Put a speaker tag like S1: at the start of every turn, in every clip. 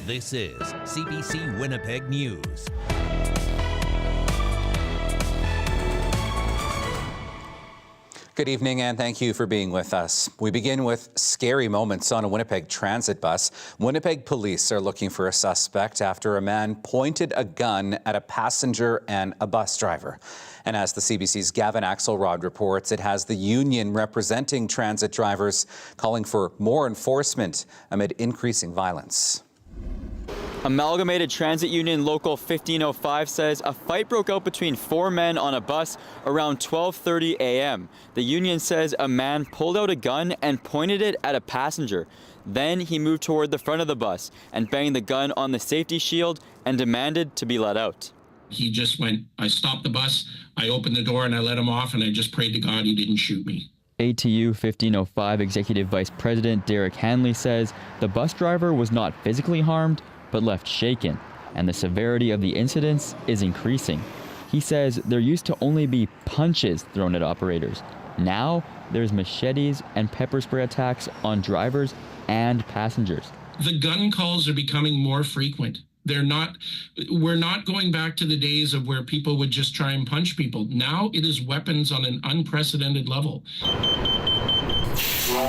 S1: This is CBC Winnipeg News.
S2: Good evening and thank you for being with us. We begin with scary moments on a Winnipeg transit bus. Winnipeg police are looking for a suspect after a man pointed a gun at a passenger and a bus driver. And as the CBC's Gavin Axelrod reports, it has the union representing transit drivers calling for more enforcement amid increasing violence.
S3: Amalgamated Transit Union Local 1505 says a fight broke out between four men on a bus around 12:30 a.m. The union says a man pulled out a gun and pointed it at a passenger. Then he moved toward the front of the bus and banged the gun on the safety shield and demanded to be let out.
S4: He just went, I stopped the bus, I opened the door and I let him off and I just prayed to God he didn't shoot me.
S3: ATU 1505 Executive Vice President Derek Hanley says the bus driver was not physically harmed, but left shaken, and the severity of the incidents is increasing. He says there used to only be punches thrown at operators. Now there's machetes and pepper spray attacks on drivers and passengers.
S4: The gun calls are becoming more frequent. We're not going back to the days of where people would just try and punch people. Now it is weapons on an unprecedented level.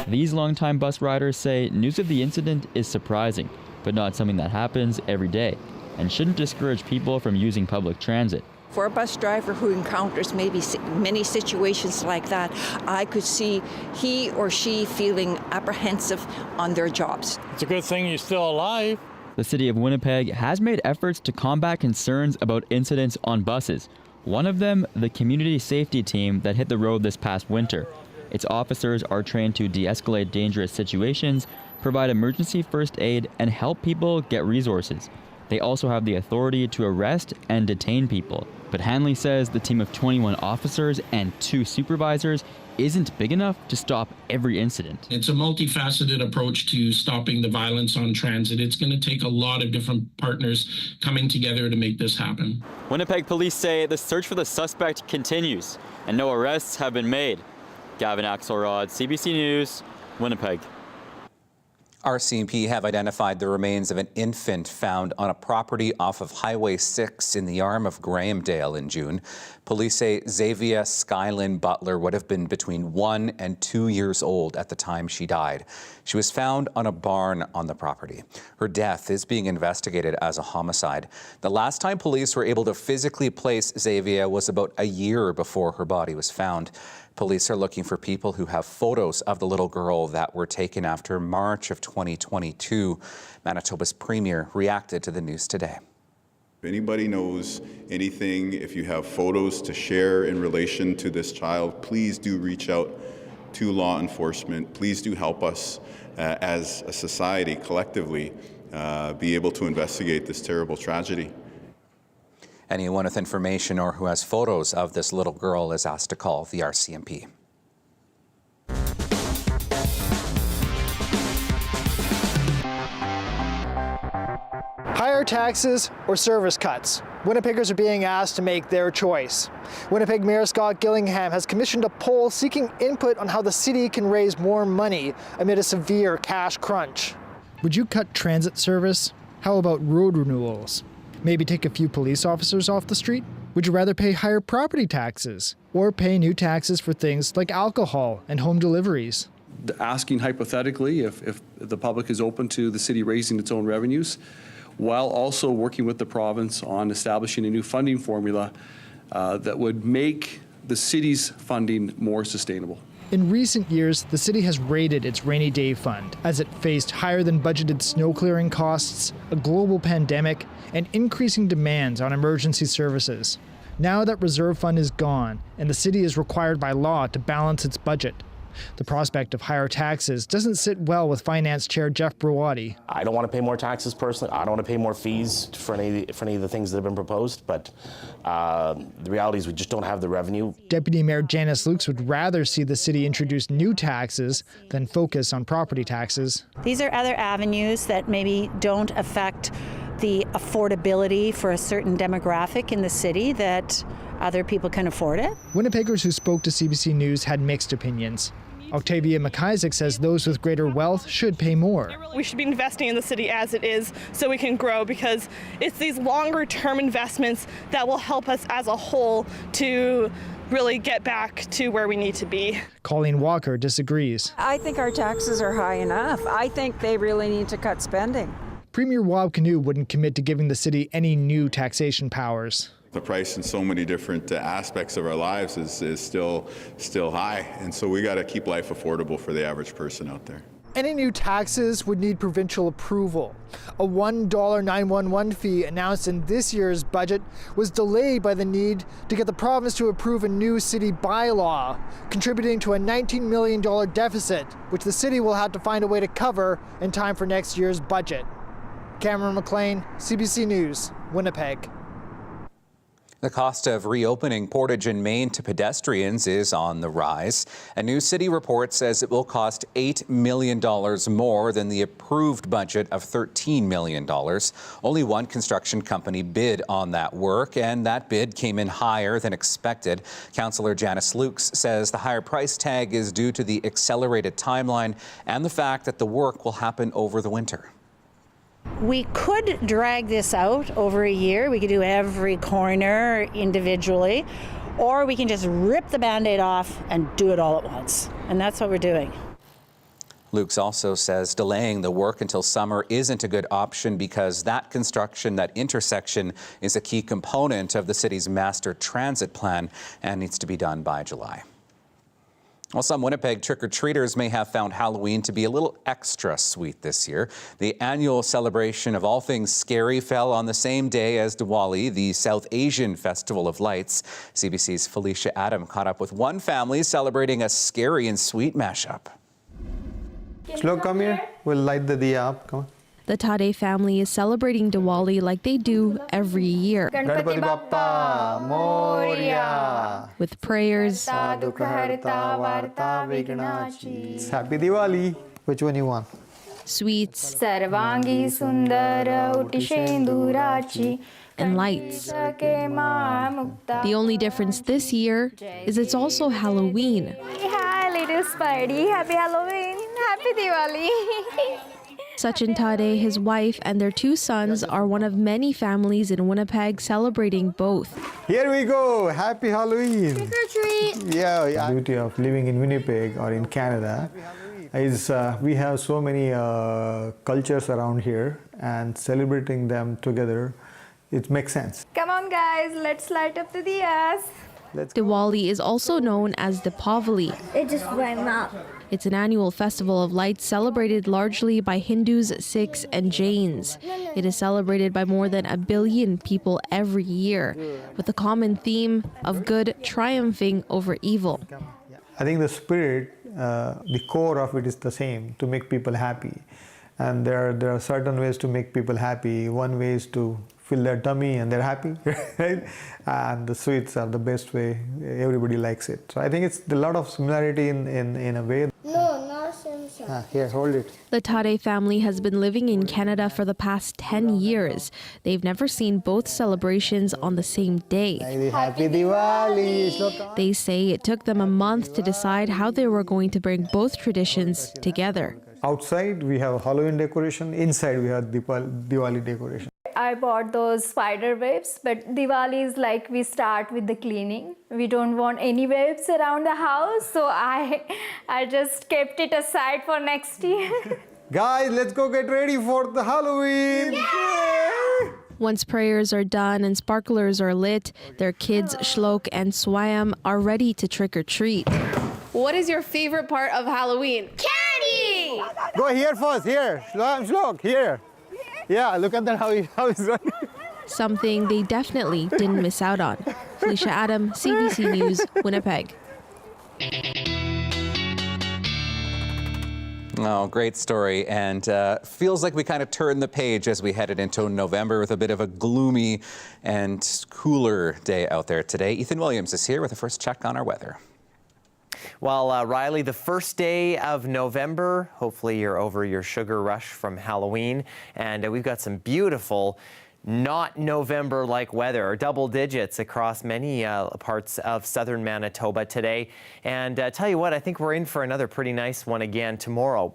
S3: These longtime bus riders say news of the incident is surprising, but not something that happens every day and shouldn't discourage people from using public transit.
S5: For a bus driver who encounters maybe many situations like that, I could see he or she feeling apprehensive on their jobs.
S6: It's a good thing you're still alive.
S3: The city of Winnipeg has made efforts to combat concerns about incidents on buses. One of them, the community safety team that hit the road this past winter. Its officers are trained to de-escalate dangerous situations, provide emergency first aid, and help people get resources. They also have the authority to arrest and detain people. But Hanley says the team of 21 officers and 2 supervisors isn't big enough to stop every incident.
S4: It's a multifaceted approach to stopping the violence on transit. It's going to take a lot of different partners coming together to make this happen.
S3: Winnipeg police say the search for the suspect continues and no arrests have been made. Gavin Axelrod, CBC News, Winnipeg.
S2: RCMP have identified the remains of an infant found on a property off of Highway 6 in the arm of Grahamdale in June. Police say Xavier Skylin Butler would have been between 1 and 2 years old at the time she died. She was found on a barn on the property. Her death is being investigated as a homicide. The last time police were able to physically place Xavier was about a year before her body was found. Police are looking for people who have photos of the little girl that were taken after March of 2022. Manitoba's premier reacted to the news today.
S7: If anybody knows anything, if you have photos to share in relation to this child, please do reach out to law enforcement. Please do help us as a society collectively be able to investigate this terrible tragedy.
S2: Anyone with information or who has photos of this little girl is asked to call the RCMP.
S8: Higher taxes or service cuts? Winnipeggers are being asked to make their choice. Winnipeg Mayor Scott Gillingham has commissioned a poll seeking input on how the city can raise more money amid a severe cash crunch. Would you cut transit service? How about road renewals? Maybe take a few police officers off the street? Would you rather pay higher property taxes or pay new taxes for things like alcohol and home deliveries?
S9: Asking hypothetically if the public is open to the city raising its own revenues, while also working with the province on establishing a new funding formula that would make the city's funding more sustainable.
S8: In recent years, the city has raided its rainy day fund as it faced higher than budgeted snow clearing costs, a global pandemic, and increasing demands on emergency services. Now that reserve fund is gone and the city is required by law to balance its budget, the prospect of higher taxes doesn't sit well with Finance Chair Jeff Brawadi.
S10: I don't want to pay more taxes personally. I don't want to pay more fees for any of the things that have been proposed, but the reality is we just don't have the revenue.
S8: Deputy Mayor Janice Lukes would rather see the city introduce new taxes than focus on property taxes.
S11: These are other avenues that maybe don't affect the affordability for a certain demographic in the city that other people can afford it.
S8: Winnipeggers who spoke to CBC News had mixed opinions. Octavia McIsaac says those with greater wealth should pay more.
S12: We should be investing in the city as it is so we can grow, because it's these longer term investments that will help us as a whole to really get back to where we need to be.
S8: Colleen Walker disagrees.
S13: I think our taxes are high enough. I think they really need to cut spending.
S8: Premier Wab Kinew wouldn't commit to giving the city any new taxation powers.
S7: The price in so many different aspects of our lives is still high, and so we got to keep life affordable for the average person out there.
S8: Any new taxes would need provincial approval. A $1 911 fee announced in this year's budget was delayed by the need to get the province to approve a new city bylaw, contributing to a $19 million deficit, which the city will have to find a way to cover in time for next year's budget. Cameron McLean, CBC News, Winnipeg.
S2: The cost of reopening Portage in Maine to pedestrians is on the rise. A new city report says it will cost $8 million more than the approved budget of $13 million. Only one construction company bid on that work, and that bid came in higher than expected. Councillor Janice Lukes says the higher price tag is due to the accelerated timeline and the fact that the work will happen over the winter.
S11: We could drag this out over a year. We could do every corner individually, or we can just rip the Band-Aid off and do it all at once. And that's what we're doing.
S2: Lukes also says delaying the work until summer isn't a good option because that construction, that intersection, is a key component of the city's master transit plan and needs to be done by July. Well, some Winnipeg trick-or-treaters may have found Halloween to be a little extra sweet this year. The annual celebration of all things scary fell on the same day as Diwali, the South Asian Festival of Lights. CBC's Felicia Adam caught up with one family celebrating a scary and sweet mashup.
S14: Slok, come here. We'll light the diya up. Come on.
S15: The Tade family is celebrating Diwali like they do every year.
S14: Ganpati Bappa Moria.
S15: With prayers,
S14: Happy Diwali. Which one you want?
S15: sweets,
S16: Sarvangi Sundara Utishendurachi
S15: and lights. The only difference this year is it's also Halloween.
S16: Hi, little Spidey. Happy Halloween. Happy Diwali.
S15: Sachin Tade, his wife, and their two sons are one of many families in Winnipeg celebrating both.
S14: Here we go. Happy Halloween.
S16: Trick or treat.
S14: Yeah. The beauty of living in Winnipeg or in Canada is we have so many cultures around here, and celebrating them together, it makes sense.
S16: Come on, guys. Let's light up the diyas.
S15: Diwali is also known as Deepavali.
S16: It just went up.
S15: It's an annual festival of lights celebrated largely by Hindus, Sikhs, and Jains. It is celebrated by more than 1 billion people every year, with the common theme of good triumphing over evil.
S14: I think the spirit, the core of it is the same, to make people happy. And there are certain ways to make people happy. One way is to fill their tummy and they're happy, right? And the sweets are the best way. Everybody likes it. So I think it's a lot of similarity in a way.
S16: No, not similar.
S14: Here, hold it.
S15: The Tade family has been living in Canada for the past 10 years. They've never seen both celebrations on the same day.
S14: Happy Diwali!
S15: They say it took them a month to decide how they were going to bring both traditions together.
S14: Outside we have Halloween decoration, inside we have Diwali decoration.
S16: I bought those spider webs, but Diwali is like we start with the cleaning. We don't want any webs around the house, so I just kept it aside for next year.
S14: Guys, let's go get ready for the Halloween!
S16: Yay!
S15: Once prayers are done and sparklers are lit, their kids Shlok and Swayam are ready to trick-or-treat.
S17: What is your favorite part of Halloween?
S16: Candy!
S14: Go here first, here. Shlok, here. Yeah, look at that, how he's running.
S15: Something they definitely didn't miss out on. Felicia Adam, CBC News, Winnipeg.
S2: Oh, great story. And feels like we kind of turned the page as we headed into November with a bit of a gloomy and cooler day out there today. Ethan Williams is here with a first check on our weather.
S18: Well, Riley, the first day of November, hopefully you're over your sugar rush from Halloween, and we've got some beautiful not November-like weather, double digits across many parts of southern Manitoba today. And tell you what, I think we're in for another pretty nice one again tomorrow.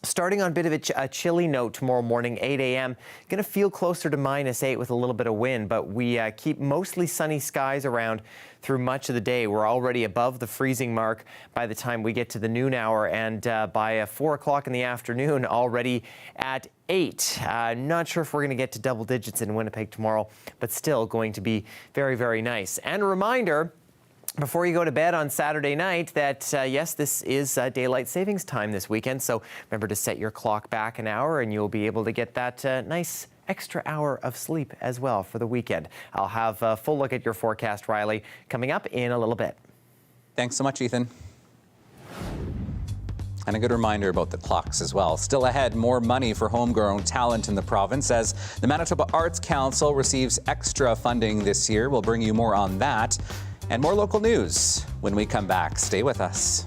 S18: Starting on a bit of a chilly note tomorrow morning, 8 a.m. Going to feel closer to -8 with a little bit of wind, but we keep mostly sunny skies around through much of the day. We're already above the freezing mark by the time we get to the noon hour, and by 4 o'clock in the afternoon, already at 8. Not sure if we're going to get to double digits in Winnipeg tomorrow, but still going to be very, very nice. And a reminder, before you go to bed on Saturday night, that yes, this is daylight savings time this weekend, so remember to set your clock back an hour and you'll be able to get that nice extra hour of sleep as well for the weekend. I'll have a full look at your forecast, Riley, coming up in a little bit.
S2: Thanks so much, Ethan. And a good reminder about the clocks as well. Still ahead, more money for homegrown talent in the province as the Manitoba Arts Council receives extra funding this year. We'll bring you more on that and more local news when we come back. Stay with us.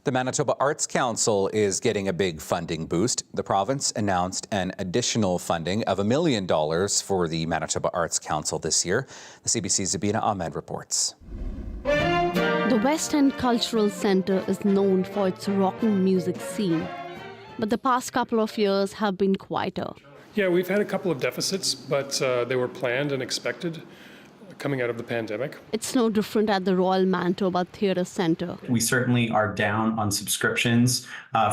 S2: The Manitoba Arts Council is getting a big funding boost. The province announced an additional funding of $1 million for the Manitoba Arts Council this year. The CBC's Zabina Ahmed reports.
S19: The West End Cultural Centre is known for its rocking music scene, but the past couple of years have been quieter.
S20: Yeah, we've had a couple of deficits, but they were planned and expected coming out of the pandemic.
S19: It's no different at the Royal Manitoba Theatre Centre.
S21: We certainly are down on subscriptions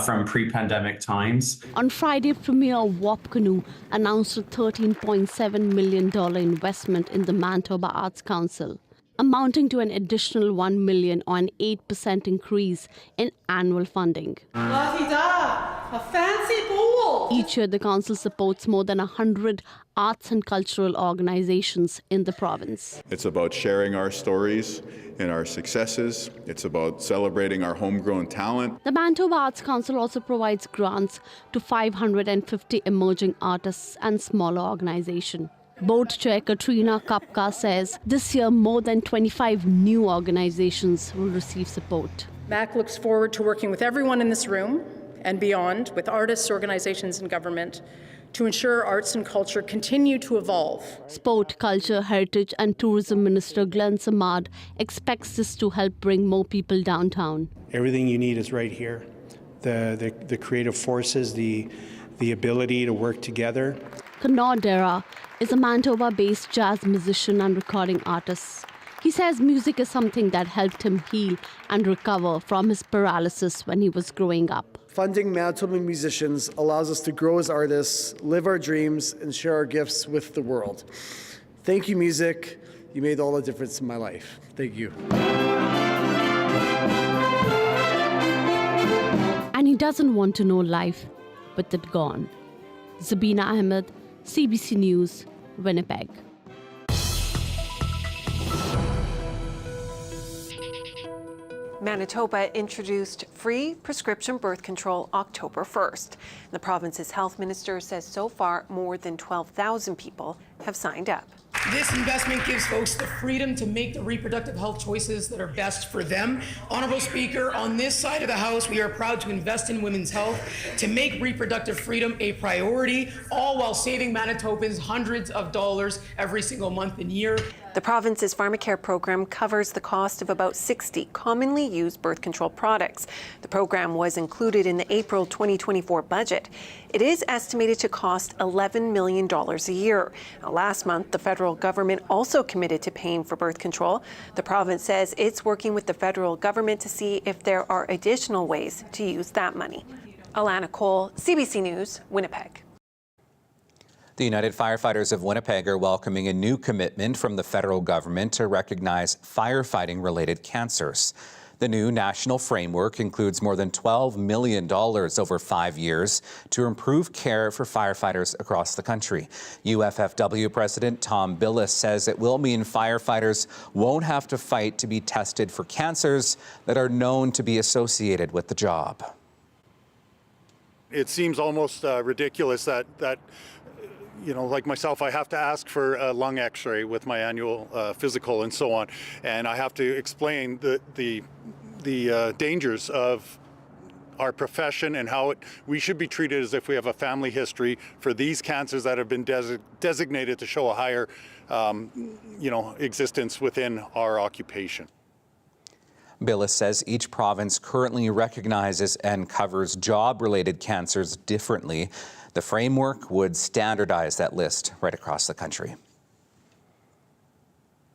S21: from pre-pandemic times.
S19: On Friday, Premier Wap Canoe announced a $13.7 million investment in the Manitoba Arts Council, amounting to an additional $1 million or an 8% increase in annual funding.
S22: A fancy pool!
S19: Each year, the council supports more than 100 arts and cultural organizations in the province.
S7: It's about sharing our stories and our successes. It's about celebrating our homegrown talent.
S19: The Manitoba Arts Council also provides grants to 550 emerging artists and smaller organizations. Board Chair Katrina Kapka says this year more than 25 new organizations will receive support.
S23: MAC looks forward to working with everyone in this room and beyond, with artists, organizations, and government, to ensure arts and culture continue to evolve.
S19: Sport, Culture, Heritage and Tourism Minister Glenn Samad expects this to help bring more people downtown.
S24: Everything you need is right here. The creative forces, the ability to work together.
S19: Conor Dara is a Manitoba-based jazz musician and recording artist. He says music is something that helped him heal and recover from his paralysis when he was growing up.
S25: Funding Manitoba musicians allows us to grow as artists, live our dreams, and share our gifts with the world. Thank you, music. You made all the difference in my life. Thank you.
S19: And he doesn't want to know life with it gone. Zabina Ahmed, CBC News, Winnipeg.
S26: Manitoba introduced free prescription birth control October 1st. The province's health minister says so far more than 12,000 people have signed up.
S27: This investment gives folks the freedom to make the reproductive health choices that are best for them. Honorable Speaker, on this side of the House, we are proud to invest in women's health, to make reproductive freedom a priority, all while saving Manitobans hundreds of dollars every single month and year.
S26: The province's pharmacare program covers the cost of about 60 commonly used birth control products. The program was included in the April 2024 budget. It is estimated to cost $11 million a year. Now, last month, the federal government also committed to paying for birth control. The province says it's working with the federal government to see if there are additional ways to use that money. Alana Cole, CBC News, Winnipeg.
S2: The United Firefighters of Winnipeg are welcoming a new commitment from the federal government to recognize firefighting-related cancers. The new national framework includes more than $12 million over 5 years to improve care for firefighters across the country. UFFW President Tom Billis says it will mean firefighters won't have to fight to be tested for cancers that are known to be associated with the job.
S28: It seems almost ridiculous that you know, like myself, I have to ask for a lung x-ray with my annual physical and so on. And I have to explain the dangers of our profession and how we should be treated as if we have a family history for these cancers that have been designated to show a higher, existence within our occupation.
S2: Billis says each province currently recognizes and covers job-related cancers differently. The framework would standardize that list right across the country.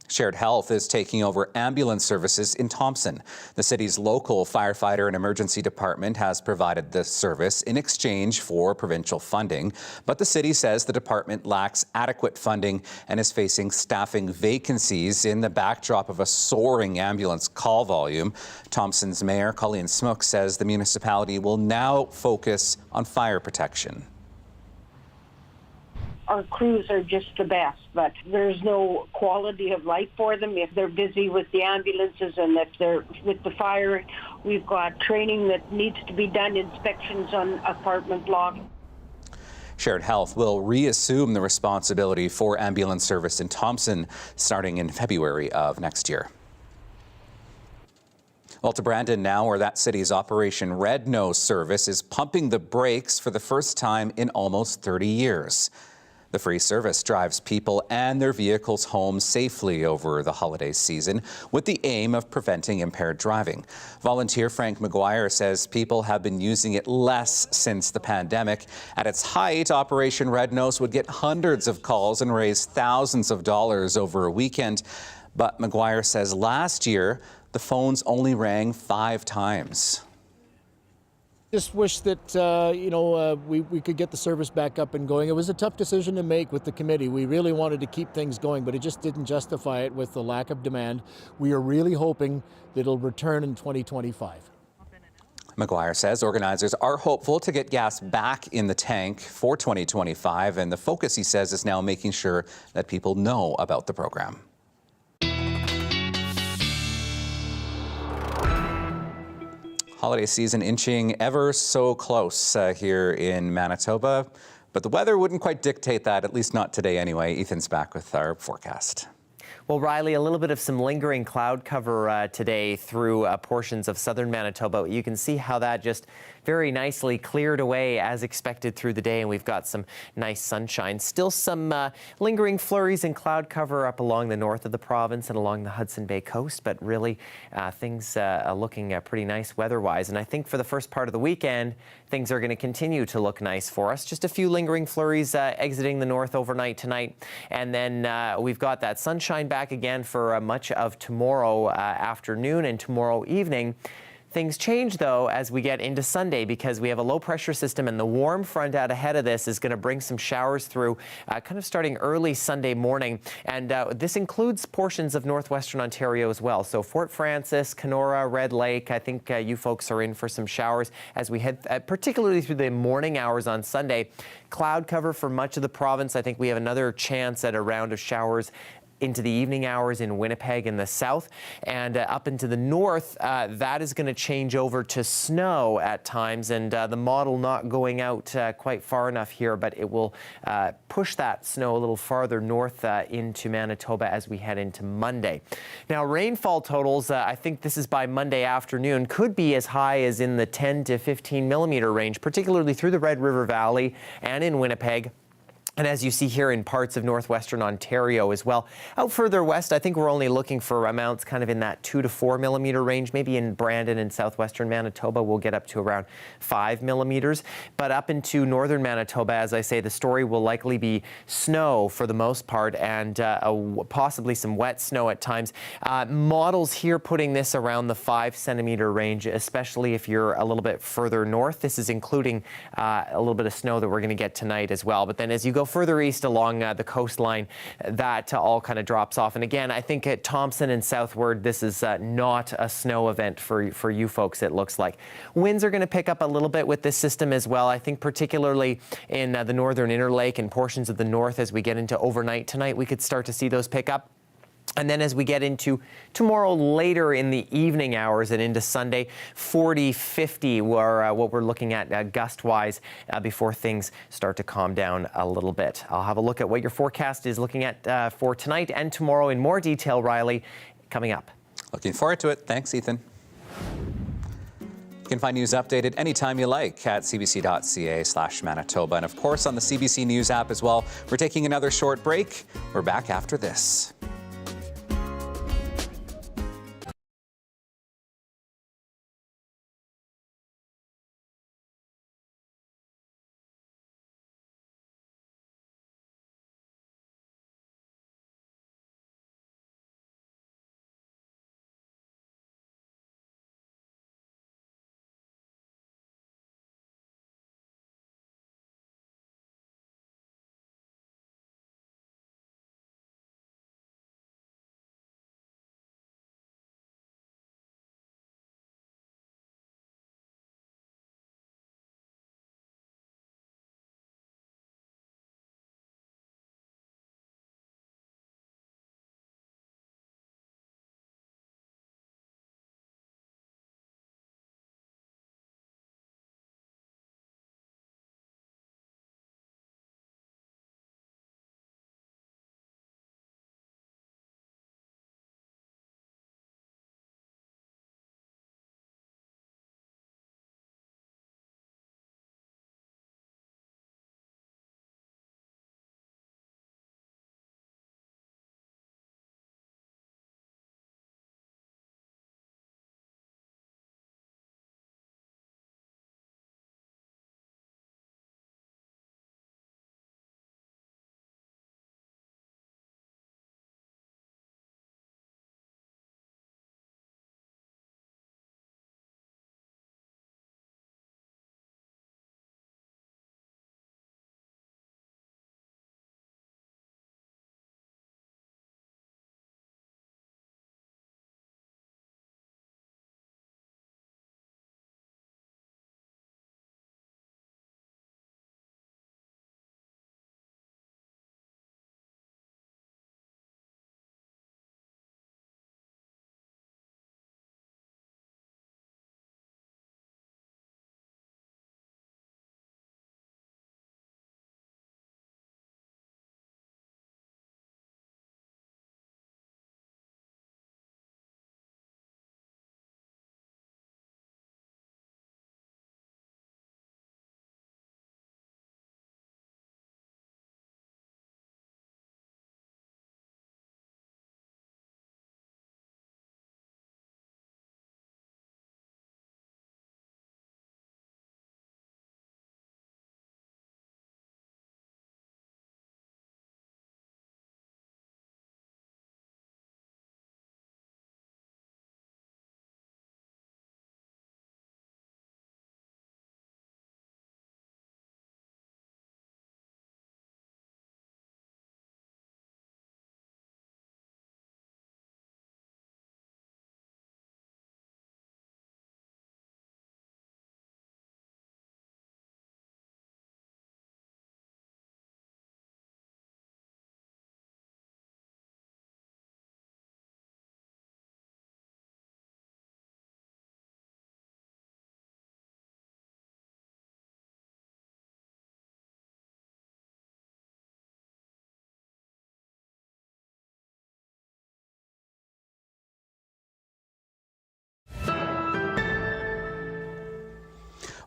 S2: Shared Health is taking over ambulance services in Thompson. The city's local firefighter and emergency department has provided this service in exchange for provincial funding, but the city says the department lacks adequate funding and is facing staffing vacancies in the backdrop of a soaring ambulance call volume. Thompson's Mayor Colleen Smook says the municipality will now focus on fire protection.
S29: Our crews are just the best, but there's no quality of life for them if they're busy with the ambulances and if they're with the fire. We've got training that needs to be done, inspections on apartment blocks.
S2: Shared Health will reassume the responsibility for ambulance service in Thompson starting in February of next year. Well, to Brandon now, where that city's Operation Red Nose service is pumping the brakes for the first time in almost 30 years. The free service drives people and their vehicles home safely over the holiday season with the aim of preventing impaired driving. Volunteer Frank McGuire says people have been using it less since the pandemic. At its height, Operation Red Nose would get hundreds of calls and raise thousands of dollars over a weekend. But McGuire says last year, the phones only rang 5 times.
S1: Just wish that, we could get the service back up and going. It was a tough decision to make with the committee. We really wanted to keep things going, but it just didn't justify it with the lack of demand. We are really hoping that it'll return in 2025.
S2: McGuire says organizers are hopeful to get gas back in the tank for 2025, and the focus, he says, is now making sure that people know about the program. Holiday season inching ever so close here in Manitoba, but the weather wouldn't quite dictate that, at least not today anyway. Ethan's back with our forecast.
S18: Well, Riley, a little bit of some lingering cloud cover today through portions of southern Manitoba. You can see how that just very nicely cleared away as expected through the day, and we've got some nice sunshine. Still some lingering flurries and cloud cover up along the north of the province and along the Hudson Bay coast, but really things are looking pretty nice weather-wise. And I think for the first part of the weekend, things are going to continue to look nice for us. Just a few lingering flurries exiting the north overnight tonight, and then we've got that sunshine back again for much of tomorrow afternoon and tomorrow evening. Things change, though, as we get into Sunday because we have a low-pressure system, and the warm front out ahead of this is going to bring some showers through kind of starting early Sunday morning. And this includes portions of northwestern Ontario as well. So Fort Frances, Kenora, Red Lake, I think you folks are in for some showers as we head particularly through the morning hours on Sunday. Cloud cover for much of the province. I think we have another chance at a round of showers into the evening hours in Winnipeg in the south, and up into the north, that is going to change over to snow at times, and the model not going out quite far enough here, but it will push that snow a little farther north into Manitoba as we head into Monday. Now, rainfall totals, I think this is by Monday afternoon, could be as high as in the 10 to 15 millimeter range, particularly through the Red River Valley and in Winnipeg. And as you see here in parts of northwestern Ontario as well. Out further west, I think we're only looking for amounts kind of in that 2 to 4 millimeter range. Maybe in Brandon and southwestern Manitoba, we'll get up to around 5 millimeters. But up into northern Manitoba, as I say, the story will likely be snow for the most part, and possibly some wet snow at times. Models here putting this around the 5 centimeter range, especially if you're a little bit further north. This is including a little bit of snow that we're going to get tonight as well. But then as you go further east along the coastline, that all kind of drops off. And again, I think at Thompson and southward, this is not a snow event for you folks, it looks like. Winds are going to pick up a little bit with this system as well. I think particularly in the northern Interlake and portions of the north as we get into overnight tonight, we could start to see those pick up. And then as we get into tomorrow later in the evening hours and into Sunday, 40, 50 were what we're looking at gust-wise before things start to calm down a little bit. I'll have a look at what your forecast is looking at for tonight and tomorrow in more detail, Riley, coming up.
S2: Looking forward to it. Thanks, Ethan. You can find news updated anytime you like at cbc.ca/Manitoba. And of course on the CBC News app as well. We're taking another short break. We're back after this.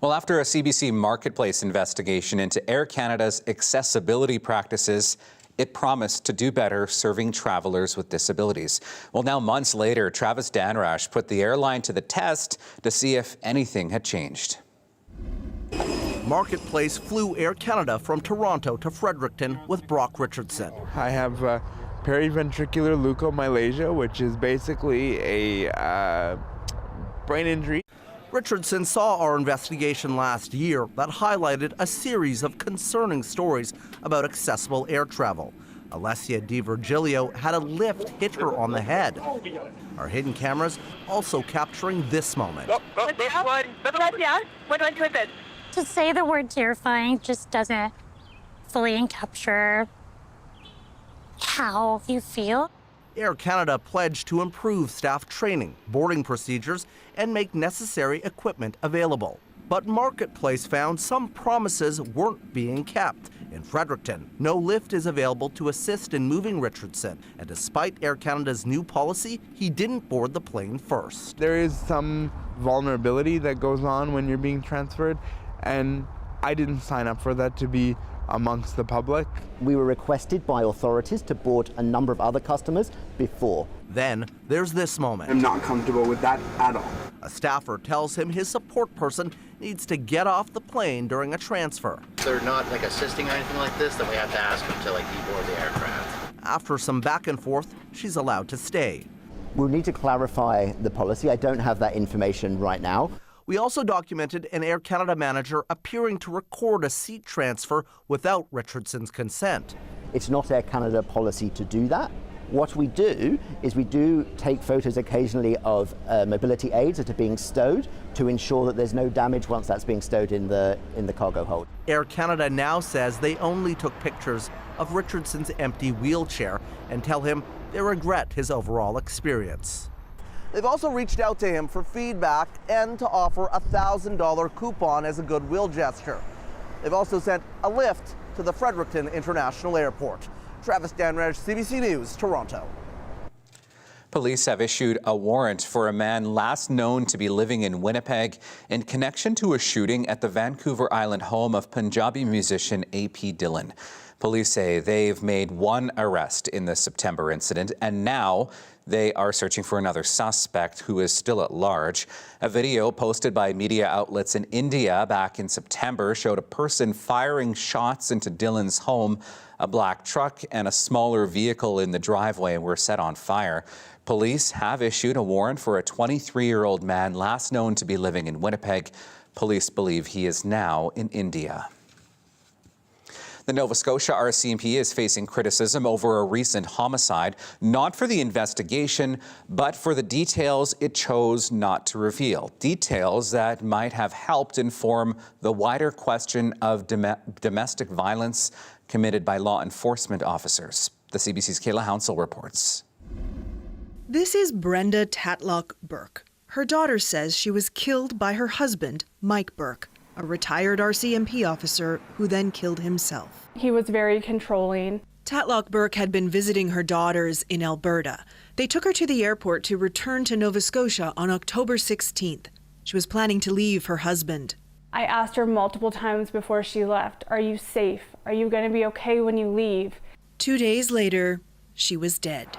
S2: Well, after a CBC Marketplace investigation into Air Canada's accessibility practices, it promised to do better serving travelers with disabilities. Well, now months later, Travis Danrash put the airline to the test to see if anything had changed.
S3: Marketplace flew Air Canada from Toronto to Fredericton with Brock Richardson.
S4: I have periventricular leukomalacia, which is basically a brain injury.
S3: Richardson saw our investigation last year that highlighted a series of concerning stories about accessible air travel. Alessia Di Virgilio had a lift hit her on the head. Our hidden cameras also capturing this moment.
S5: To say the word terrifying just doesn't fully capture how you feel.
S3: Air Canada pledged to improve staff training, boarding procedures, and make necessary equipment available. But Marketplace found some promises weren't being kept. In Fredericton, no lift is available to assist in moving Richardson. And despite Air Canada's new policy, he didn't board the plane first.
S4: There is some vulnerability that goes on when you're being transferred, and I didn't sign up for that to be amongst the public.
S6: We were requested by authorities to board a number of other customers before.
S3: Then there's this moment.
S4: I'm not comfortable with that at all.
S3: A staffer tells him his support person needs to get off the plane during a transfer.
S8: They're not like assisting or anything like this, then we have to ask them to like deboard the aircraft.
S3: After some back and forth, she's allowed to stay.
S6: We'll need to clarify the policy. I don't have that information right now.
S3: We also documented an Air Canada manager appearing to record a seat transfer without Richardson's consent.
S6: It's not Air Canada policy to do that. What we do is we do take photos occasionally of mobility aids that are being stowed to ensure that there's no damage once that's being stowed in the cargo hold.
S3: Air Canada now says they only took pictures of Richardson's empty wheelchair and tell him they regret his overall experience. They've also reached out to him for feedback and to offer a $1,000 coupon as a goodwill gesture. They've also sent a lift to the Fredericton International Airport. Travis Danrash, CBC News, Toronto.
S2: Police have issued a warrant for a man last known to be living in Winnipeg in connection to a shooting at the Vancouver Island home of Punjabi musician A.P. Dillon. Police say they've made one arrest in the September incident, and now they are searching for another suspect who is still at large. A video posted by media outlets in India back in September showed a person firing shots into Dillon's home. A black truck and a smaller vehicle in the driveway were set on fire. Police have issued a warrant for a 23-year-old man last known to be living in Winnipeg. Police believe he is now in India. The Nova Scotia RCMP is facing criticism over a recent homicide, not for the investigation, but for the details it chose not to reveal. Details that might have helped inform the wider question of domestic violence committed by law enforcement officers. The CBC's Kayla Hounsell reports.
S9: This is Brenda Tatlock Burke. Her daughter says she was killed by her husband, Mike Burke, a retired RCMP officer who then killed himself.
S10: He was very controlling.
S9: Tatlock Burke had been visiting her daughters in Alberta. They took her to the airport to return to Nova Scotia on October 16th. She was planning to leave her husband.
S10: I asked her multiple times before she left, "Are you safe? Are you going to be okay when you leave?"
S9: 2 days later, she was dead. The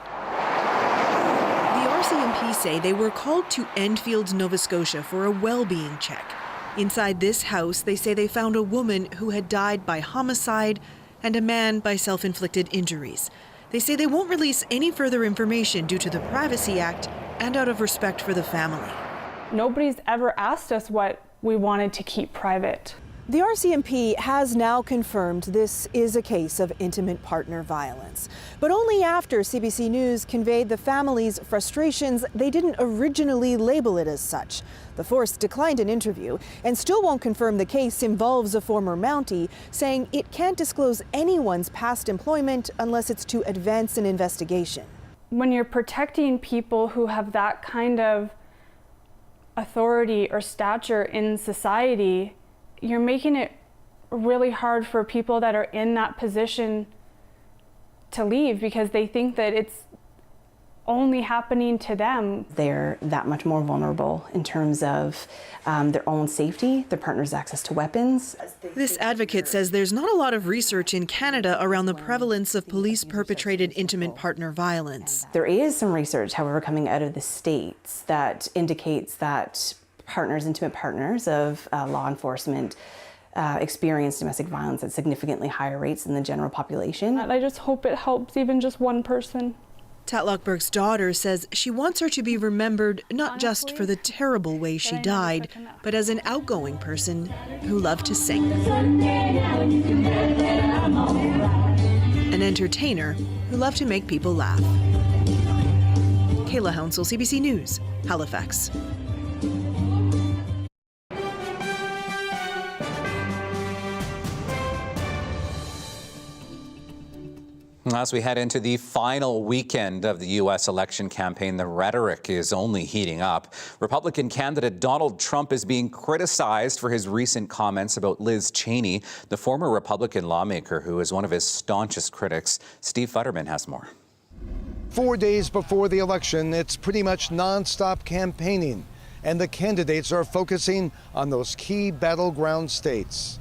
S9: RCMP say they were called to Enfield, Nova Scotia for a well-being check. Inside this house, they say they found a woman who had died by homicide and a man by self-inflicted injuries. They say they won't release any further information due to the Privacy Act and out of respect for the family.
S10: Nobody's ever asked us what we wanted to keep private.
S12: The RCMP has now confirmed this is a case of intimate partner violence, but only after CBC News conveyed the family's frustrations. They didn't originally label it as such. The force declined an interview and still won't confirm the case involves a former Mountie, saying it can't disclose anyone's past employment unless it's to advance an investigation.
S10: When you're protecting people who have that kind of authority or stature in society, you're making it really hard for people that are in that position to leave because they think that only happening to them.
S11: They're that much more vulnerable in terms of their own safety, their partner's access to weapons.
S9: This advocate says there's not a lot of research in Canada around the prevalence of police-perpetrated intimate partner violence.
S11: There is some research, however, coming out of the States that indicates that intimate partners of law enforcement experience domestic violence at significantly higher rates than the general population.
S10: I just hope it helps even just one person.
S9: Tatlockberg's daughter says she wants her to be remembered not just for the terrible way she died, but as an outgoing person who loved to sing. An entertainer who loved to make people laugh. Kayla Hounsell, CBC News, Halifax.
S2: As we head into the final weekend of the U.S. election campaign, the rhetoric is only heating up. Republican candidate Donald Trump is being criticized for his recent comments about Liz Cheney, the former Republican lawmaker who is one of his staunchest critics. Steve Futterman has more.
S13: 4 days before the election, it's pretty much nonstop campaigning, and the candidates are focusing on those key battleground states.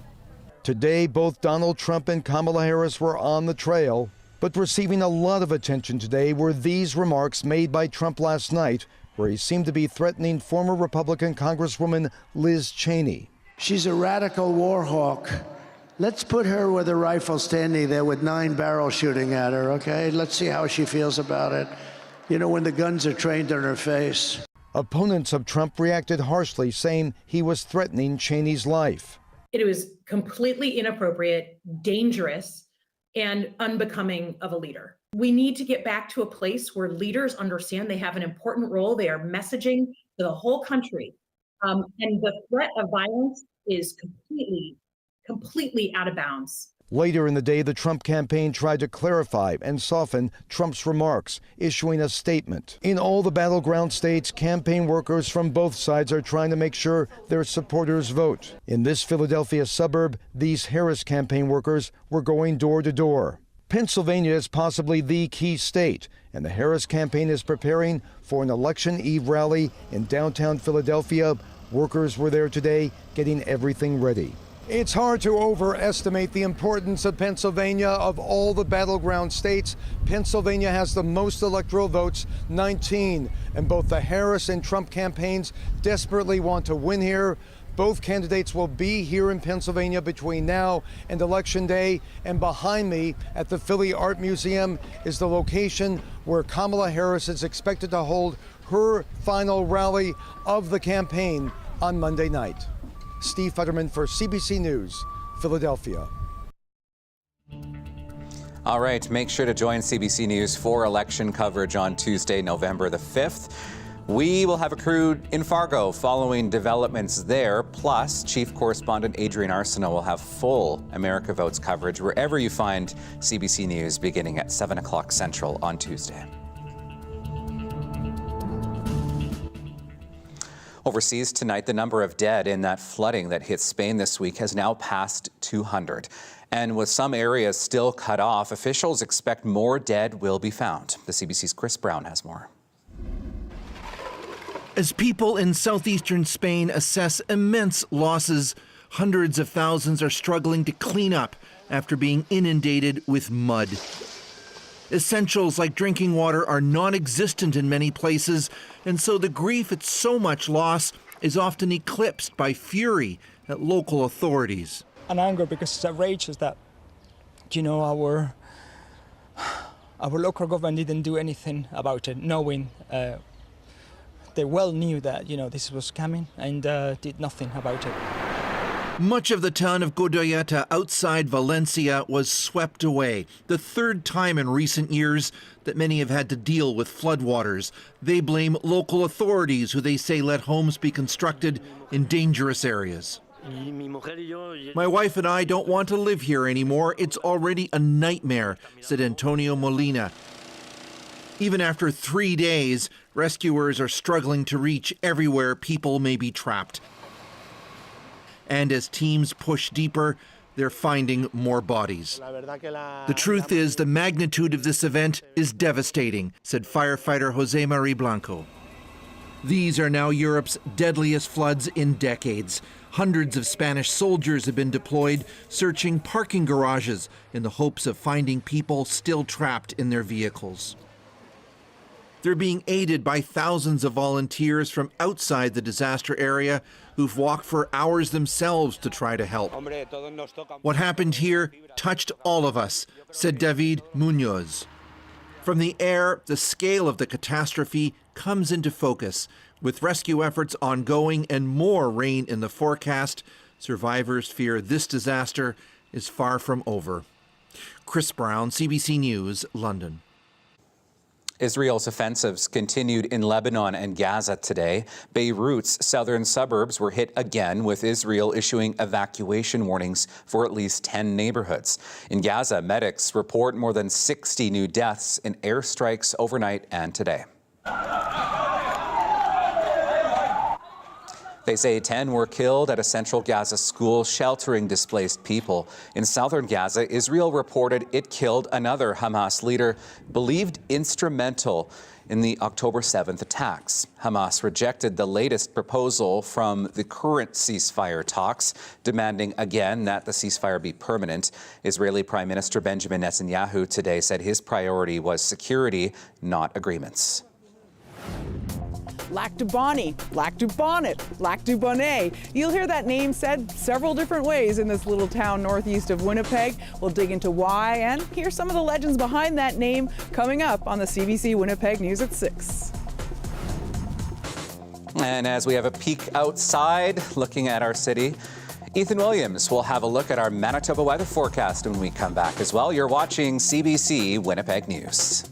S13: Today, both Donald Trump and Kamala Harris were on the trail. But receiving a lot of attention today were these remarks made by Trump last night, where he seemed to be threatening former Republican Congresswoman Liz Cheney.
S14: She's a radical war hawk. Let's put her with a rifle standing there with 9 barrels shooting at her, okay? Let's see how she feels about it. You know, when the guns are trained on her face.
S13: Opponents of Trump reacted harshly, saying he was threatening Cheney's life.
S15: It was completely inappropriate, dangerous, and unbecoming of a leader. We need to get back to a place where leaders understand they have an important role. They are messaging to the whole country. And the threat of violence is completely out of bounds.
S13: Later in the day, the Trump campaign tried to clarify and soften Trump's remarks, issuing a statement. In all the battleground states, campaign workers from both sides are trying to make sure their supporters vote. In this Philadelphia suburb, these Harris campaign workers were going door to door. Pennsylvania is possibly the key state, and the Harris campaign is preparing for an election eve rally in downtown Philadelphia. Workers were there today getting everything ready. It's hard to overestimate the importance of Pennsylvania. Of all the battleground states, Pennsylvania has the most electoral votes, 19. And both the Harris and Trump campaigns desperately want to win here. Both candidates will be here in Pennsylvania between now and Election Day. And behind me at the Philly Art Museum is the location where Kamala Harris is expected to hold her final rally of the campaign on Monday night. Steve Futterman for CBC News, Philadelphia.
S2: All right, make sure to join CBC News for election coverage on Tuesday, November the 5th. We will have a crew in Fargo following developments there. Plus, Chief Correspondent Adrian Arsenault will have full America Votes coverage wherever you find CBC News beginning at 7 o'clock Central on Tuesday. Overseas tonight, the number of dead in that flooding that hit Spain this week has now passed 200. And with some areas still cut off, officials expect more dead will be found. The CBC's Chris Brown has more.
S16: As people in southeastern Spain assess immense losses, hundreds of thousands are struggling to clean up after being inundated with mud. Essentials like drinking water are non-existent in many places, and so the grief at so much loss is often eclipsed by fury at local authorities.
S17: And anger, because it's outrageous that, you know, our local government didn't do anything about it, knowing they well knew that, you know, this was coming and did nothing about it.
S16: Much of the town of Godelleta outside Valencia was swept away, the third time in recent years that many have had to deal with floodwaters. They blame local authorities, who they say let homes be constructed in dangerous areas. My wife and I don't want to live here anymore. It's already a nightmare, said Antonio Molina. Even after 3 days, rescuers are struggling to reach everywhere people may be trapped. And as teams push deeper, they're finding more bodies. The truth is, the magnitude of this event is devastating, said firefighter Jose Marie Blanco. These are now Europe's deadliest floods in decades. Hundreds of Spanish soldiers have been deployed, searching parking garages in the hopes of finding people still trapped in their vehicles. They're being aided by thousands of volunteers from outside the disaster area who've walked for hours themselves to try to help. What happened here touched all of us, said David Munoz. From the air, the scale of the catastrophe comes into focus. With rescue efforts ongoing and more rain in the forecast, survivors fear this disaster is far from over. Chris Brown, CBC News, London.
S2: Israel's offensives continued in Lebanon and Gaza today. Beirut's southern suburbs were hit again, with Israel issuing evacuation warnings for at least 10 neighborhoods. In Gaza, medics report more than 60 new deaths in airstrikes overnight and today. They say 10 were killed at a central Gaza school sheltering displaced people. In southern Gaza, Israel reported it killed another Hamas leader believed instrumental in the October 7th attacks. Hamas rejected the latest proposal from the current ceasefire talks, demanding again that the ceasefire be permanent. Israeli Prime Minister Benjamin Netanyahu today said his priority was security, not agreements.
S7: Lac du Bonnet, Lac du Bonnet, Lac du Bonnet. You'll hear that name said several different ways in this little town northeast of Winnipeg. We'll dig into why and hear some of the legends behind that name coming up on the CBC Winnipeg News at 6.
S2: And as we have a peek outside, looking at our city, Ethan Williams will have a look at our Manitoba weather forecast when we come back as well. You're watching CBC Winnipeg News.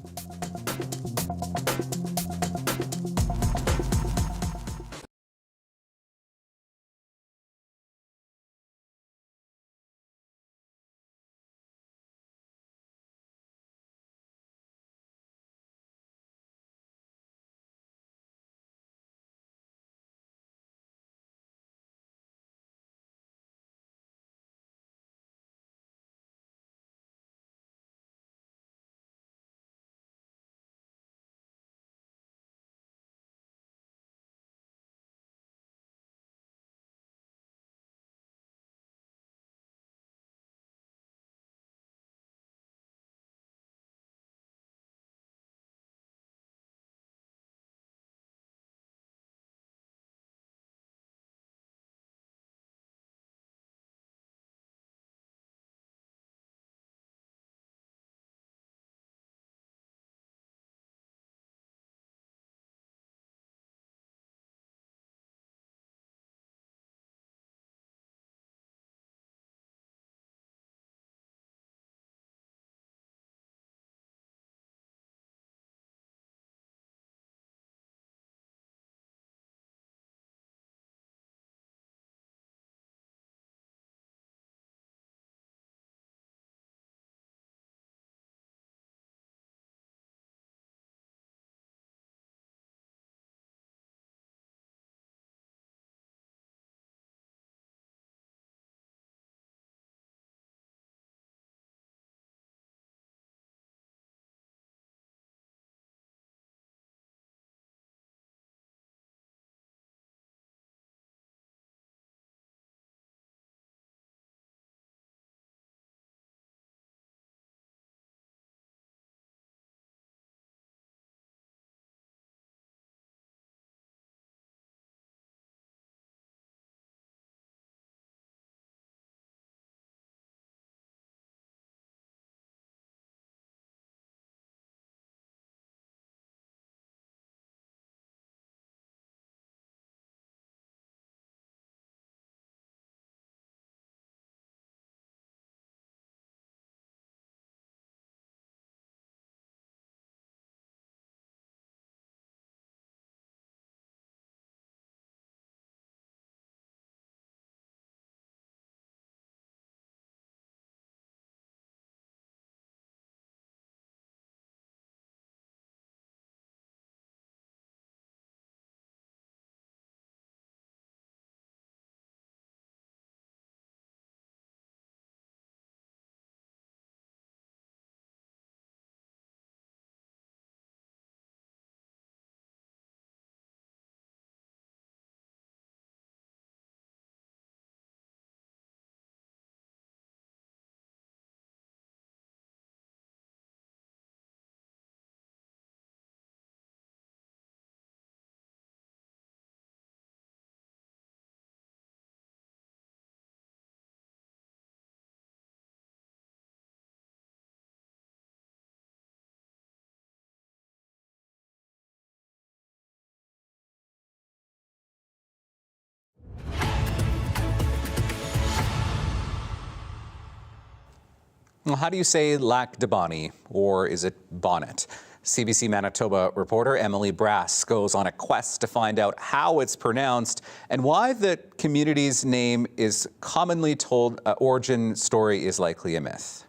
S2: Well, how do you say Lac de Bonnie, or is it Bonnet? CBC Manitoba reporter Emily Brass goes on a quest to find out how it's pronounced and why the community's name is commonly told origin story is likely a myth.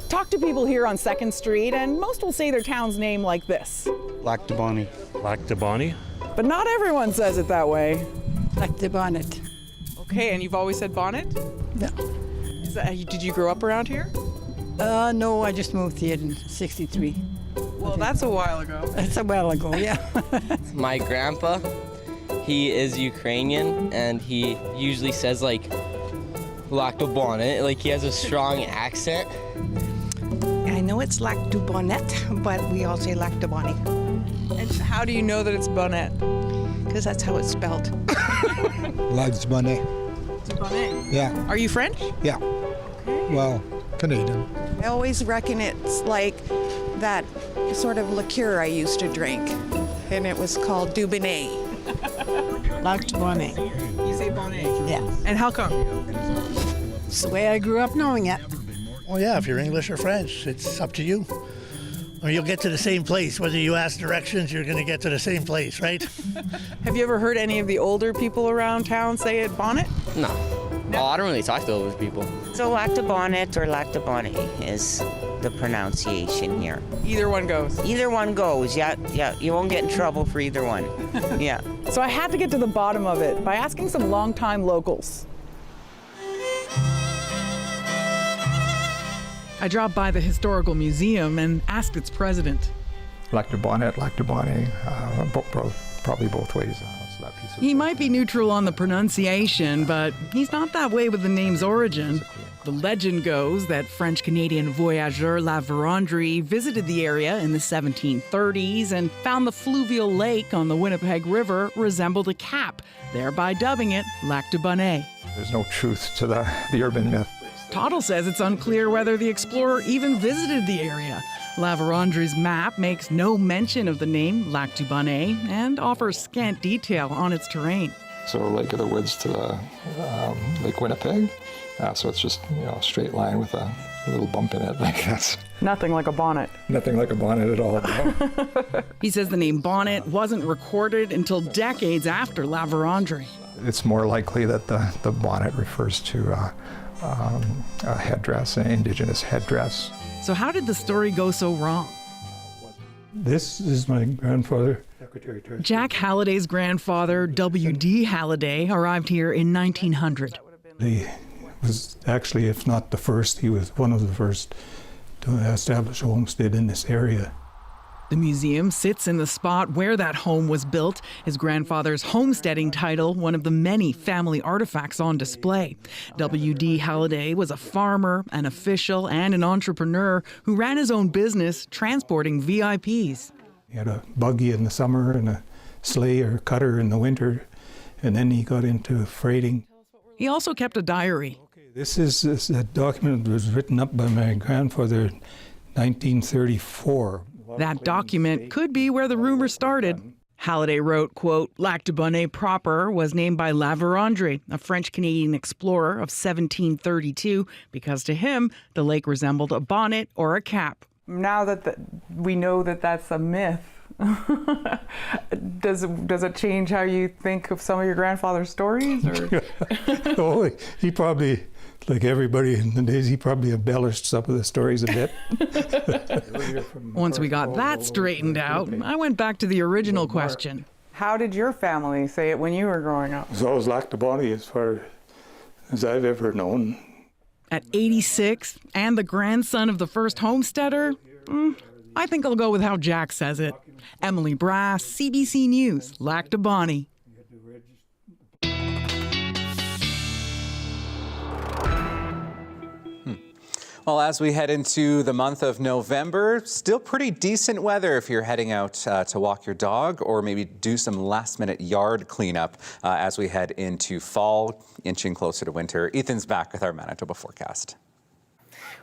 S7: Talk to people here on 2nd Street, and most will say their town's name like this.
S19: Lac de Bonnie.
S20: Lac de Bonnie?
S7: But not everyone says it that way.
S21: Lac de Bonnet.
S7: Okay, and you've always said Bonnet?
S21: Yeah.
S7: Did you grow up around here?
S21: No, I just moved here in 63.
S7: Well, that's a while ago.
S21: That's a while ago, yeah.
S22: My grandpa, he is Ukrainian, and he usually says like Lac de Bonnet, like he has a strong accent.
S21: I know it's Lac du Bonnet, but we all say Lac de Bonnie.
S7: And how do you know that it's Bonnet?
S21: Because that's how it's spelled.
S23: Lac de Bonnet.
S7: Bonnet?
S23: Yeah.
S7: Are you French?
S23: Yeah.
S7: Okay.
S23: Well, Canadian.
S24: I always reckon it's like that sort of liqueur I used to drink, and it was called Dubonnet.
S21: Lac de Bonnet.
S7: You say Bonnet?
S21: Yeah.
S7: And how come?
S21: It's the way I grew up knowing it.
S25: Well, yeah, if you're English or French, it's up to you. Or you'll get to the same place. Whether you ask directions, you're going to get to the same place, right?
S7: Have you ever heard any of the older people around town say it Bonnet?
S22: No. Oh, I don't really talk to those people.
S26: So Lac de Bonnet or Lac de Bonnie is the pronunciation here.
S7: Either one goes?
S26: Either one goes, yeah. You won't get in trouble for either one. Yeah.
S7: So I had to get to the bottom of it by asking some longtime locals. I dropped by the historical museum and asked its president.
S23: Lac de Bonnet, Lac de Bonnie, probably both ways. So that piece of
S7: He might be neutral on the pronunciation, but he's not that way with the name's origin. The legend goes that French-Canadian voyageur La Vérendrye visited the area in the 1730s and found the fluvial lake on the Winnipeg River resembled a cap, thereby dubbing it Lac de Bonnet.
S23: There's no truth to the urban myth.
S7: Tottle says it's unclear whether the explorer even visited the area. La Vérendrye's map makes no mention of the name Lac du Bonnet and offers scant detail on its terrain.
S23: So Lake of the Woods to the Lake Winnipeg. So it's just a straight line with a little bump in it. Like that's
S7: nothing like a bonnet.
S23: Nothing like a bonnet at all. No.
S7: He says the name Bonnet wasn't recorded until decades after La Vérendrye.
S23: It's more likely that the bonnet refers to a headdress, an indigenous headdress.
S7: So how did the story go so wrong?
S23: This is my grandfather.
S7: Jack Halliday's grandfather, W.D. Halliday, arrived here in 1900.
S23: He was actually, if not the first, he was one of the first to establish a homestead in this area.
S7: The museum sits in the spot where that home was built, his grandfather's homesteading title, one of the many family artifacts on display. W.D. Halliday was a farmer, an official, and an entrepreneur who ran his own business transporting VIPs.
S23: He had a buggy in the summer and a sleigh or cutter in the winter, and then he got into freighting.
S7: He also kept a diary.
S23: This is a document that was written up by my grandfather in 1934.
S7: That document could be where the rumor started. Halliday wrote, quote, Lac de Bonnet proper was named by La Vérendrye, a French-Canadian explorer of 1732, because to him, the lake resembled a bonnet or a cap. Now that we know that that's a myth, does it change how you think of some of your grandfather's stories? Or?
S23: Oh, he probably, like everybody in the days, he probably embellished some of the stories a bit.
S7: Once we got that straightened out, I went back to the original question. How did your family say it when you were growing up?
S23: It was always Lac de Bonnie as far as I've ever known.
S7: At 86, and the grandson of the first homesteader, I think I'll go with how Jack says it. Emily Brass, CBC News, Lac de Bonnie.
S2: Well, as we head into the month of November, still pretty decent weather if you're heading out to walk your dog or maybe do some last-minute yard cleanup as we head into fall, inching closer to winter. Ethan's back with our Manitoba forecast.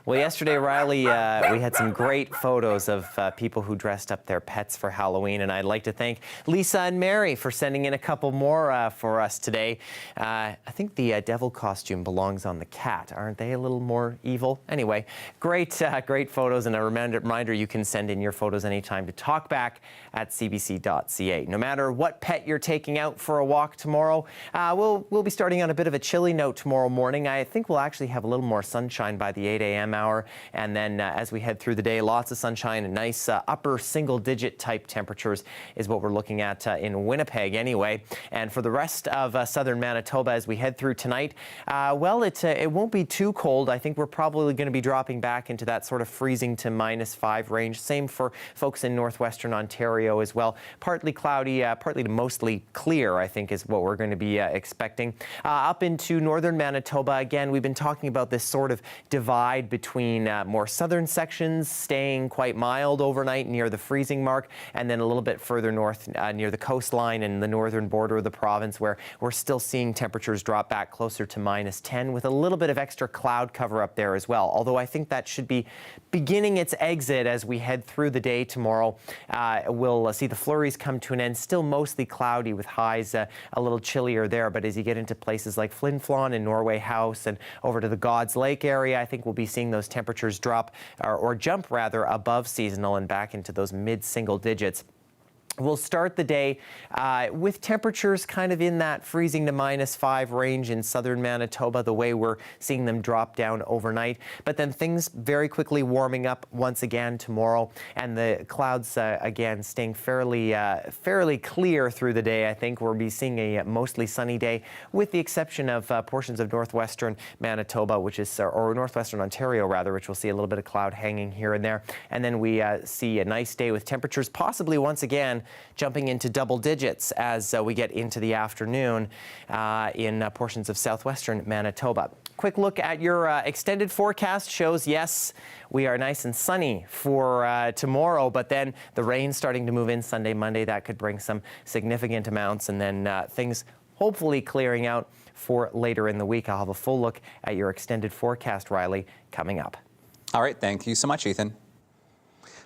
S1: Well, yesterday, Riley, we had some great photos of people who dressed up their pets for Halloween, and I'd like to thank Lisa and Mary for sending in a couple more for us today. I think the devil costume belongs on the cat, aren't they? A little more evil. Anyway, great photos, and a reminder you can send in your photos anytime to talkback@cbc.ca. No matter what pet you're taking out for a walk tomorrow, we'll be starting on a bit of a chilly note tomorrow morning. I think we'll actually have a little more sunshine by the 8 a.m. hour, and then as we head through the day, lots of sunshine and nice upper single-digit type temperatures is what we're looking at in Winnipeg anyway. And for the rest of southern Manitoba, as we head through tonight, well, it won't be too cold. I think we're probably going to be dropping back into that sort of freezing to -5 range. Same for folks in northwestern Ontario as well. Partly cloudy, partly to mostly clear, I think, is what we're going to be expecting. Up into northern Manitoba, again, we've been talking about this sort of divide between more southern sections staying quite mild overnight near the freezing mark, and then a little bit further north near the coastline and the northern border of the province, where we're still seeing temperatures drop back closer to -10 with a little bit of extra cloud cover up there as well. Although I think that should be beginning its exit as we head through the day tomorrow. We'll see the flurries come to an end, still mostly cloudy with highs a little chillier there. But as you get into places like Flin Flon and Norway House and over to the God's Lake area, I think we'll be seeing those temperatures drop or jump rather above seasonal and back into those mid-single digits. We'll start the day with temperatures kind of in that freezing to -5 range in southern Manitoba, the way we're seeing them drop down overnight. But then things very quickly warming up once again tomorrow, and the clouds again staying fairly clear through the day. I think we'll be seeing a mostly sunny day, with the exception of portions of northwestern Manitoba, which is or northwestern Ontario rather, which we'll see a little bit of cloud hanging here and there. And then we see a nice day with temperatures possibly once again jumping into double digits as we get into the afternoon in portions of southwestern Manitoba. Quick look at your extended forecast shows, yes, we are nice and sunny for tomorrow, but then the rain starting to move in Sunday, Monday. That could bring some significant amounts, and then things hopefully clearing out for later in the week. I'll have a full look at your extended forecast, Riley, coming up.
S2: All right, thank you so much, Ethan.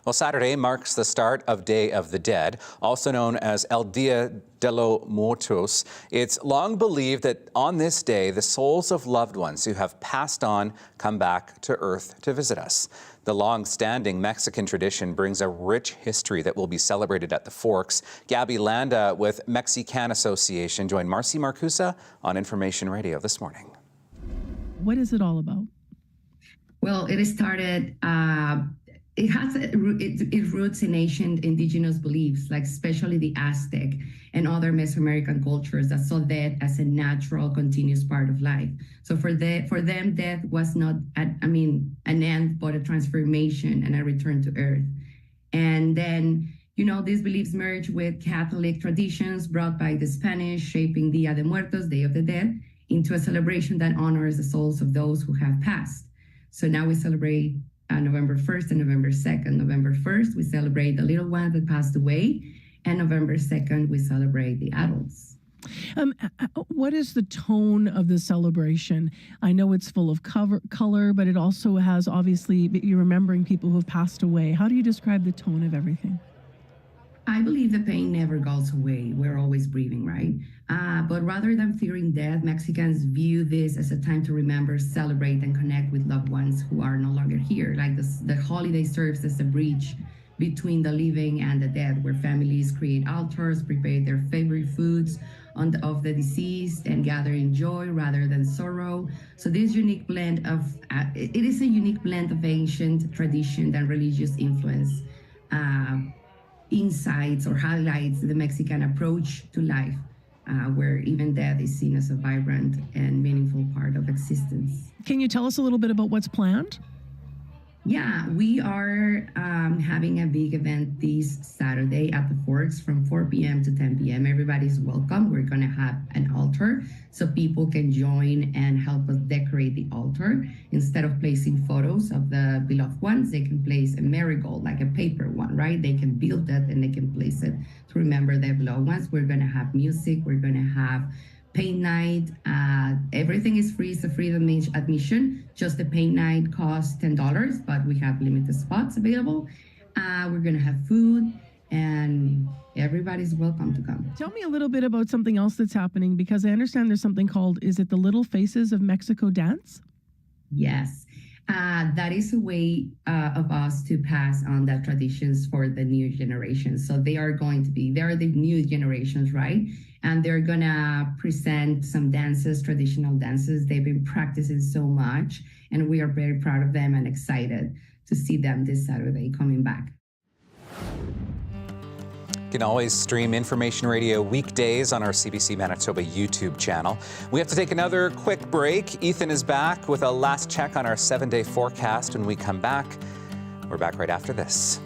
S2: Well, Saturday marks the start of Day of the Dead, also known as El Dia de los Muertos. It's long believed that on this day, the souls of loved ones who have passed on come back to Earth to visit us. The long-standing Mexican tradition brings a rich history that will be celebrated at the Forks. Gabby Landa with Mexican Association joined Marcy Marcusa on Information Radio this morning.
S4: What is it all about?
S5: Well, it started... It has its roots in ancient indigenous beliefs, like especially the Aztec and other Mesoamerican cultures that saw death as a natural, continuous part of life. So for them, death was not, an end, but a transformation and a return to Earth. And then, these beliefs merged with Catholic traditions brought by the Spanish, shaping Dia de Muertos, Day of the Dead, into a celebration that honors the souls of those who have passed. So now we celebrate November 1st and November 2nd. November 1st, we celebrate the little ones that passed away, and November 2nd, we celebrate the adults.
S4: What is the tone of the celebration? I know it's full of color, but it also has, obviously, you're remembering people who have passed away. How do you describe the tone of everything?
S5: I believe the pain never goes away. We're always grieving, right? But rather than fearing death, Mexicans view this as a time to remember, celebrate, and connect with loved ones who are no longer here. Like the holiday serves as a bridge between the living and the dead, where families create altars, prepare their favorite foods of the deceased, and gather in joy rather than sorrow. So this unique blend of, it is a unique blend of ancient tradition and religious influence. Insights or highlights the Mexican approach to life, where even death is seen as a vibrant and meaningful part of existence.
S4: Can you tell us a little bit about what's planned?
S5: Yeah, we are having a big event this Saturday at the Forks from 4 p.m. to 10 p.m. Everybody's welcome. We're going to have an altar so people can join and help us decorate the altar. Instead of placing photos of the beloved ones, they can place a marigold, like a paper one, right? They can build that and they can place it to remember their beloved ones. We're going to have music. We're going to have paint night. Everything is free. It's a free admission. Just the paint night costs $10, but we have limited spots available. We're going to have food, and everybody's welcome to come.
S4: Tell me a little bit about something else that's happening, because I understand there's something called, is it the Little Faces of Mexico dance?
S5: Yes. That is a way of us to pass on that traditions for the new generation. So they are the new generations, right? And they're gonna present some dances, traditional dances. They've been practicing so much, and we are very proud of them and excited to see them this Saturday coming back.
S2: You can always stream Information Radio weekdays on our CBC Manitoba YouTube channel. We have to take another quick break. Ethan is back with a last check on our 7-day forecast. When we come back, we're back right after this.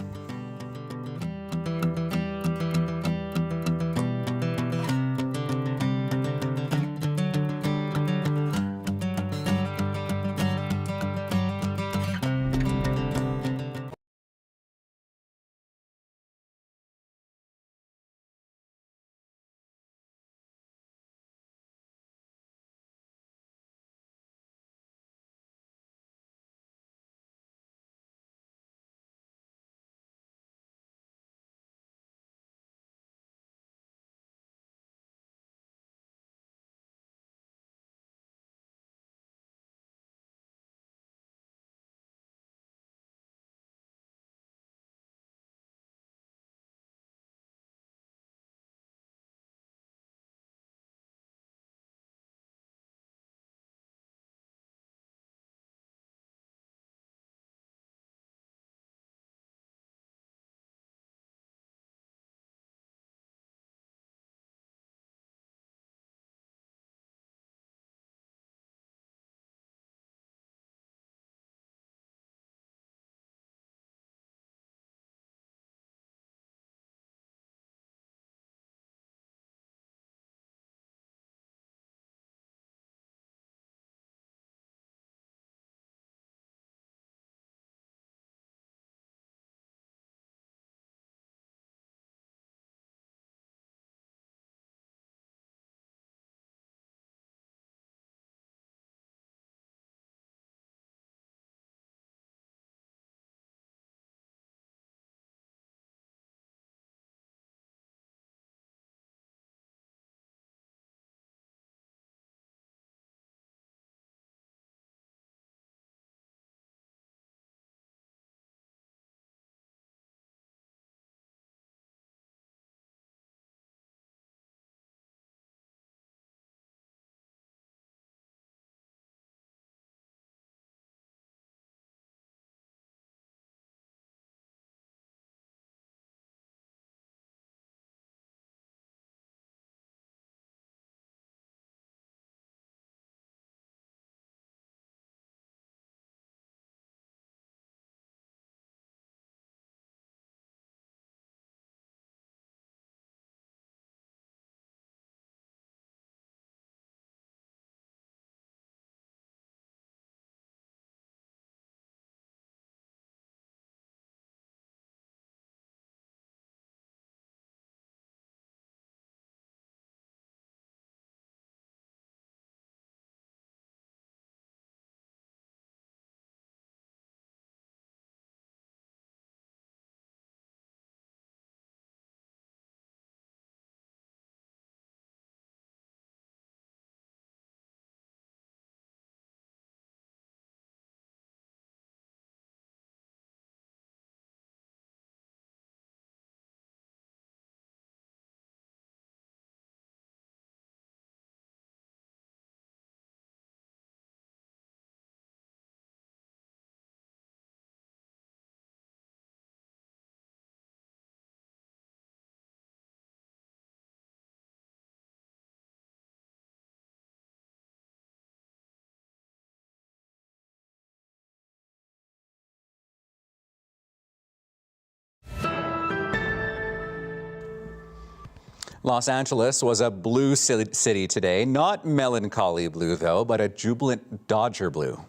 S2: Los Angeles was a blue city today. Not melancholy blue, though, but a jubilant Dodger blue.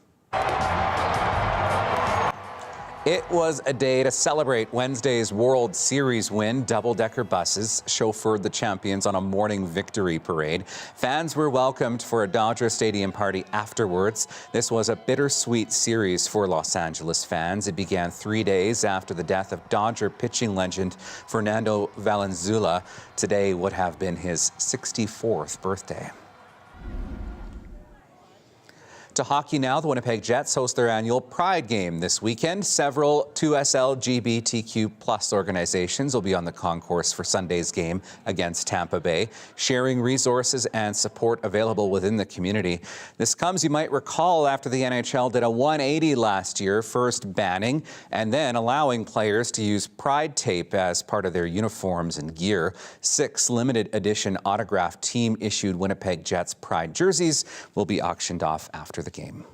S2: It was a day to celebrate Wednesday's World Series win. Double-decker buses chauffeured the champions on a morning victory parade. Fans were welcomed for a Dodger Stadium party afterwards. This was a bittersweet series for Los Angeles fans. It began 3 days after the death of Dodger pitching legend Fernando Valenzuela. Today would have been his 64th birthday. To hockey now, the Winnipeg Jets host their annual Pride Game this weekend. Several 2SL LGBTQ+ organizations will be on the concourse for Sunday's game against Tampa Bay, sharing resources and support available within the community. This comes, you might recall, after the NHL did a 180 last year, first banning and then allowing players to use Pride tape as part of their uniforms and gear. 6 limited edition autographed team-issued Winnipeg Jets Pride jerseys will be auctioned off after the game.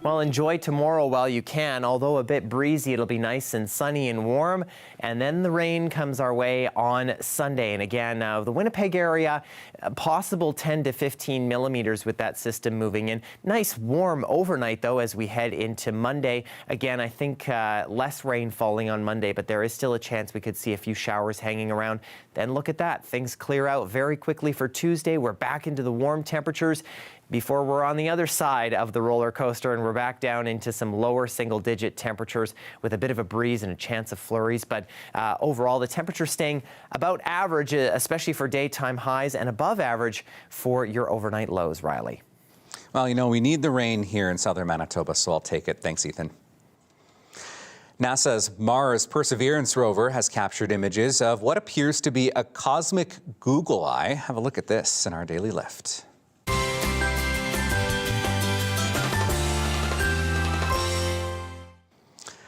S1: Well, enjoy tomorrow while you can. Although a bit breezy, it'll be nice and sunny and warm. And then the rain comes our way on Sunday. And again, the Winnipeg area, possible 10 to 15 millimeters with that system moving in. Nice warm overnight, though, as we head into Monday. Again, I think less rain falling on Monday, but there is still a chance we could see a few showers hanging around. Then look at that. Things clear out very quickly for Tuesday. We're back into the warm temperatures before we're on the other side of the roller coaster and we're back down into some lower single-digit temperatures with a bit of a breeze and a chance of flurries. But overall, the temperature staying about average, especially for daytime highs, and above average for your overnight lows, Riley.
S2: Well, you know, we need the rain here in southern Manitoba, so I'll take it. Thanks, Ethan. NASA's Mars Perseverance rover has captured images of what appears to be a cosmic Google eye. Have a look at this in our Daily Lift.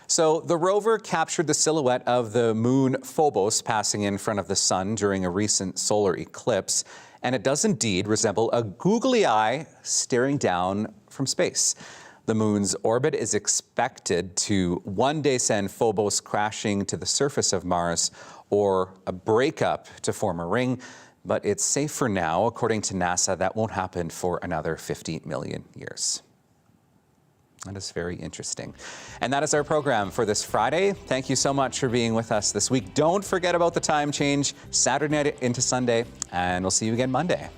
S2: So the rover captured the silhouette of the moon Phobos passing in front of the sun during a recent solar eclipse, and it does indeed resemble a googly eye staring down from space. The moon's orbit is expected to one day send Phobos crashing to the surface of Mars, or a breakup to form a ring, but it's safe for now. According to NASA, that won't happen for another 50 million years. That is very interesting. And that is our program for this Friday. Thank you so much for being with us this week. Don't forget about the time change, Saturday night into Sunday, and we'll see you again Monday.